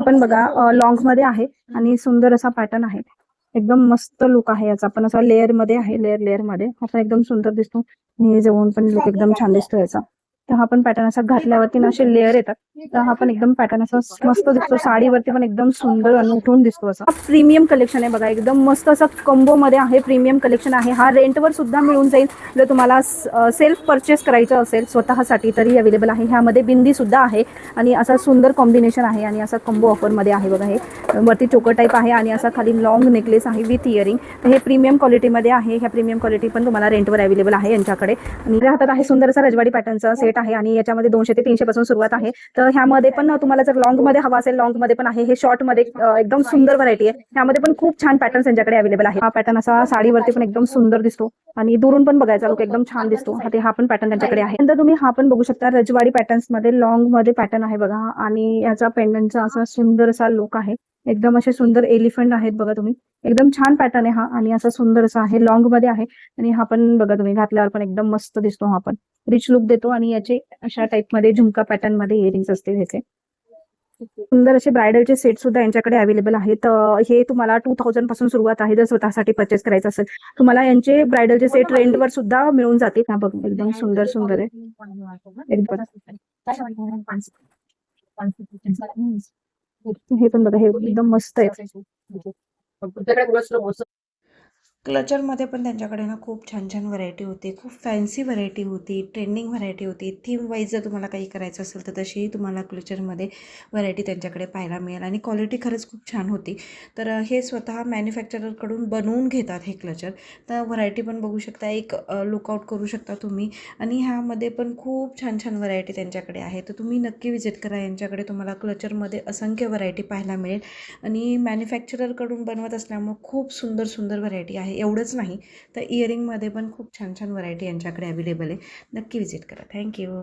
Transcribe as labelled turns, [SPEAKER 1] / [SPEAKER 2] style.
[SPEAKER 1] पण बघा लॉंगमध्ये आहे आणि सुंदर असा पॅटर्न आहे. एकदम मस्त लुक आहे याचा, पण असा लेअर मध्ये आहे, लेअर मध्ये हा पण एकदम सुंदर दिसतो आणि जवळून पण लुक एकदम छान दिसतो याचा. तर हा पण पॅटर्न असा घातल्यावरती ना असे लेअर येतात, तर हा पण एकदम पॅटर्न असा मस्त दिसतो, साडीवरती पण एकदम सुंदर आणि उठून दिसतो असा. प्रीमियम कलेक्शन आहे बघा, एकदम मस्त असं कॉम्बो मध्ये आहे, प्रीमियम कलेक्शन आहे. हा रेंटवर सुद्धा मिळून जाईल, जर तुम्हाला सेल्फ परचेस करायचं असेल स्वतःसाठी तरी अवेलेबल आहे. ह्यामध्ये बिंदी सुद्धा आहे आणि असा सुंदर कॉम्बिनेशन आहे आणि असा कॉम्बो ऑफर मध्ये आहे बघा. हे वरती चोकर टाईप आहे आणि असा खाली लॉंग नेकलेस आहे विथ इयरिंग. तर हे प्रीमियम क्वालिटीमध्ये आहे. ह्या प्रीमियम क्वालिटी पण तुम्हाला रेंटवर अवेलेबल आहे यांच्याकडे. आणि हातात आहे सुंदर असा रजवाडी पॅटर्नचा सेट आहे आणि याच्यामध्ये 200 ते 300 पासून सुरुवात आहे. तर ह्यामध्ये पण तुम्हाला जर लॉंग मध्ये हवा असेल, लॉंग मध्ये पण आहे. हे शॉर्ट मध्ये एकदम सुंदर व्हरायटी आहे. ह्यामध्ये पण खूप छान पॅटर्न्स यांच्याकडे अवेलेबल आहे. हा पॅटर्न असा साडीवरती पण एकदम सुंदर दिसतो आणि दुरून पण बघायचा लुक एकदम छान दिसतो. हा पण पॅटर्न त्यांच्याकडे आहे. नंतर तुम्ही हा पण बघू शकता, रजवाडी पॅटर्न्स मध्ये लॉंग मध्ये पॅटर्न आहे बघा आणि याचा पेंडंटचा असा सुंदर असा लुक आहे. एकदम असे सुंदर एलिफंट आहेत बघा तुम्ही, एकदम छान पॅटर्न आहे हा आणि असा सुंदर असा आहे, लॉंग मध्ये आहे. आणि हा पण बघा तुम्ही घातल्यावर पण एकदम मस्त दिसतो. हा पण रिच लुक देतो आणि याचे अशा टाइप मध्ये झुमका पॅटर्न मध्ये इयरिंग्स असते ह्याचे. सुंदर असे ब्रायडलचे सेट सुद्धा यांच्याकडे अवेलेबल आहेत. हे तुम्हाला 2000 पासून सुरुवात आहे जर स्वतःसाठी परचेस करायचं असेल. तुम्हाला यांचे ब्रायडलचे सेट रेंटवर सुद्धा मिळून जातील. हा बघ एकदम सुंदर सुंदर आहे एकदम. हे पण बघा, हे एकदम मस्त आहे.
[SPEAKER 2] क्लचरमध्ये पण त्यांच्याकडे ना खूप छान छान व्हरायटी होती, खूप फॅन्सी व्हरायटी होती, ट्रेंडिंग व्हरायटी होती. थीम वाईज जर तुम्हाला काही करायचं असेल तर तशीही तुम्हाला क्लचरमध्ये व्हरायटी त्यांच्याकडे पाहायला मिळेल आणि क्वालिटी खरंच खूप छान होती. तर हे स्वतः मॅन्युफॅक्चररकडून बनवून घेतात हे क्लचर. तर व्हरायटी पण बघू शकता, एक लुकआउट करू शकता तुम्ही. आणि ह्यामध्ये पण खूप छान छान व्हरायटी त्यांच्याकडे आहे. तर तुम्ही नक्की विजिट करा यांच्याकडे, तुम्हाला क्लचरमध्ये असंख्य व्हरायटी पाहायला मिळेल आणि मॅन्युफॅक्चररकडून बनवत असल्यामुळे खूप सुंदर सुंदर व्हरायटी आहे. एवढंच नाही तर इयरिंगमध्ये पण खूप छान छान व्हरायटी यांच्याकडे अवेलेबल आहे. नक्की विजिट करा. थँक्यू.